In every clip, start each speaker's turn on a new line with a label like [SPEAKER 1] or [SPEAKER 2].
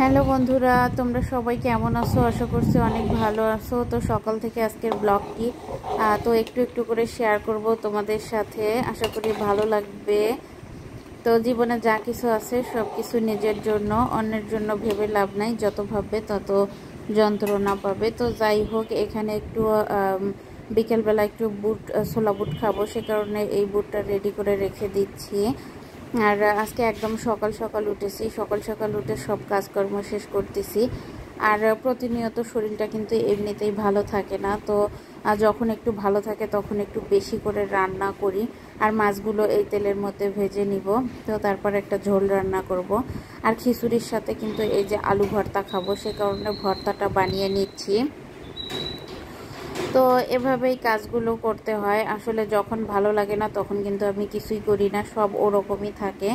[SPEAKER 1] Hello বন্ধুরা, তোমরা সবাই কেমন আছো? আশা করছি অনেক ভালো আছো। তো সকাল থেকে আজকের ব্লগটি তো একটু একটু করে শেয়ার করব তোমাদের সাথে, আশা করি ভালো লাগবে। তো জীবনে যা কিছু আছে সব কিছু নিজের জন্য, অন্যের জন্য ভেবে লাভ নাই, যত ভাববে তত যন্ত্রণা পাবে। তো যাই হোক, এখানে একটু বিকেলবেলা একটু ছোলা বুট খাবো, সে কারণে এই বুটটা রেডি করে রেখে দিচ্ছি। আর আজকে একদম সকাল সকাল উঠেছি, সকাল সকাল উঠে সব কাজকর্ম শেষ করতেছি। আর প্রতিনিয়ত শরীরটা কিন্তু এমনিতেই ভালো থাকে না, তো যখন একটু ভালো থাকে তখন একটু বেশি করে রান্না করি। আর মাছগুলো এই তেলের মধ্যে ভেজে নিব, তো তারপর একটা ঝোল রান্না করব। আর খিচুড়ির সাথে কিন্তু এই যে আলু ভর্তা খাবো, সে কারণে ভর্তাটা বানিয়ে নিচ্ছি। তো এভাবেই কাজগুলো করতে হয়। আসলে যখন ভালো লাগে না তখন কিন্তু আমি কিছুই করি না, সব ওরকমই থাকে,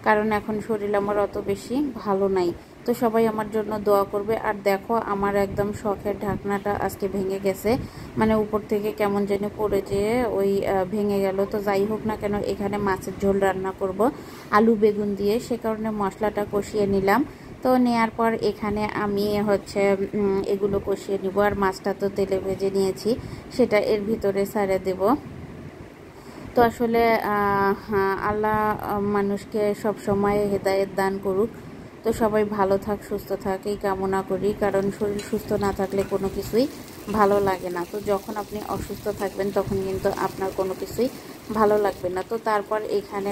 [SPEAKER 1] কারণ এখন শরীর আমার অত বেশি ভালো নাই। তো সবাই আমার জন্য দোয়া করবে। আর দেখো, আমার একদম শখের ঢাকনাটা আজকে ভেঙে গেছে, মানে উপর থেকে কেমন যেন পড়ে যেয়ে ওই ভেঙে গেল। তো যাই হোক না কেন, এখানে মাছের ঝোল রান্না করব আলু বেগুন দিয়ে, সে কারণে মশলাটা কষিয়ে নিলাম। তো নেয়ার পর এখানে আমি এগুলো কষিয়ে নিব। আর মাছটা তো তেলে ভেজে নিয়েছি, সেটা এর ভিতরে ছেড়ে দেব। তো আসলে আল্লাহ মানুষকে সব সময় হেদায়েত দান করুক। তো সবাই ভালো থাক, সুস্থ থাক, এই কামনা করি, কারণ শরীর সুস্থ না থাকলে কোনো কিছুই ভালো লাগে না। তো যখন আপনি অসুস্থ থাকবেন তখন কিন্তু আপনার কোনো কিছুই ভালো লাগবে না। তো তারপর এখানে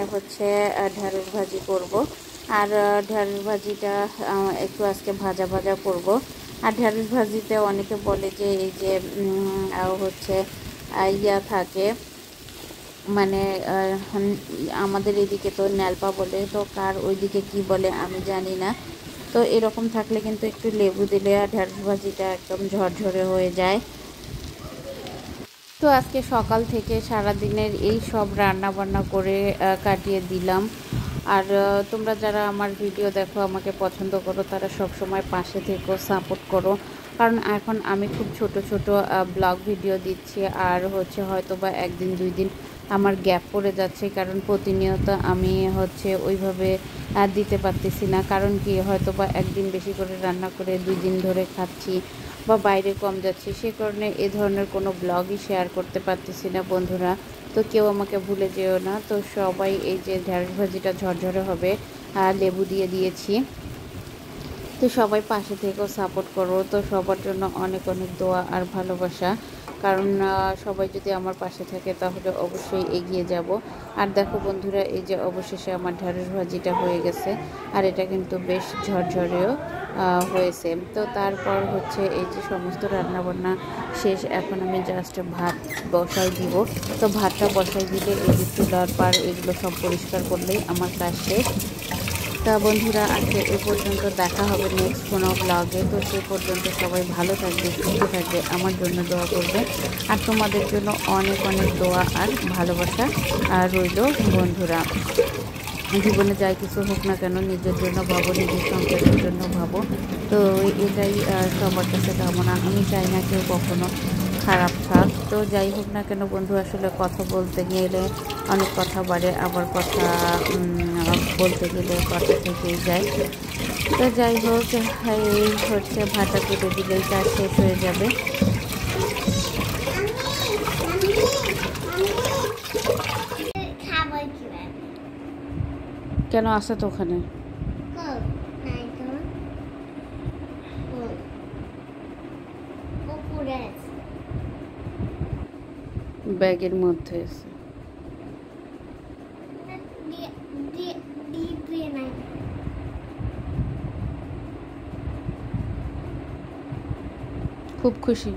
[SPEAKER 1] ঢেঁড়স ভাজি করব। আর ঢেঁড়স ভাজিটা একটু আজকে ভাজা ভাজা করব। আর ঢেঁড়স ভাজিতে অনেকে বলে যে এই যে ইয়া থাকে, মানে আমাদের এদিকে তো নেলপা বলে, তো কার ওইদিকে কি বলে আমি জানি না। তো এরকম থাকলে কিন্তু একটু লেবু দিলে আর ঢেঁড়স ভাজিটা একদম ঝরঝরে হয়ে যায়। তো আজকে সকাল থেকে সারা দিনের এই সব রান্না বান্না করে কাটিয়ে দিলাম। আর তোমরা যারা আমার ভিডিও দেখো, আমাকে পছন্দ করো, তারা সব সময় পাশে থেকো, সাপোর্ট করো। কারণ এখন আমি খুব ছোট ছোট ব্লগ ভিডিও দিচ্ছি, আর হয়তো বা একদিন দুই দিন আমার গ্যাপ পড়ে যাচ্ছে, কারণ প্রতিনিয়ত আমি ওইভাবে দিতে পারতেছি না। কারণ কি, হয়তো বা একদিন বেশি করে রান্না করে 2 দিন ধরে খাচ্ছি, বা বাইরে কম যাচ্ছি, সে কারণে এ ধরনের কোনো ব্লগই শেয়ার করতে পারতেছি না বন্ধুরা। তো কেউ আমাকে ভুলে যেও না। তো সবাই এই যে ঢেঁড়স ভাজিটা ঝরঝরে হবে, লেবু দিয়ে দিয়েছি। তো সবাই পাশে থেকেও সাপোর্ট করো। তো সবার জন্য অনেক অনেক দোয়া আর ভালোবাসা, কারণ সবাই যদি আমার পাশে থাকে তাহলে অবশ্যই এগিয়ে যাব। আর দেখো বন্ধুরা, এই যে অবশেষে আমার ঢেঁড়স ভাজিটা হয়ে গেছে, আর এটা কিন্তু বেশ ঝরঝরেও হয়েছে। তো তারপর এই যে সমস্ত রান্নাবান্না শেষ, এখন আমি জাস্ট ভাত বসাই দিব। তো ভাতটা বসাই দিলে এই যে চুলার পার এগুলো সব পরিষ্কার করলেই আমার কাজ শেষ। তা বন্ধুরা, আজকে এ পর্যন্ত, দেখা হবে নেক্সট কোনো ব্লগে। তো সে পর্যন্ত সবাই ভালো থাকবে, সুস্থ থাকবে, আমার জন্য দোয়া করবে। আর তোমাদের জন্য অনেক অনেক দোয়া আর ভালোবাসা রইল বন্ধুরা। জীবনে যাই কিছু হোক না কেন, নিজের জন্য ভাবো, নিজের সংসারের জন্য ভাবো। তো এটাই সবার কাছে কামনা। আমি চাই না কেউ কখনো খারাপ থাক। তো যাই হোক না কেন বন্ধু, আসলে কথা বলতে গেলে অনেক কথা বাড়ে, আবার কথা বলতে গেলে কথা থেকেই যায়। তো যাই হোক, এই ভাটা কেটে দিলেই কাজ শেষ হয়ে যাবে। কেন আসে তো ওখানে? ব্যাগের মধ্যে আছে। খুব খুশি।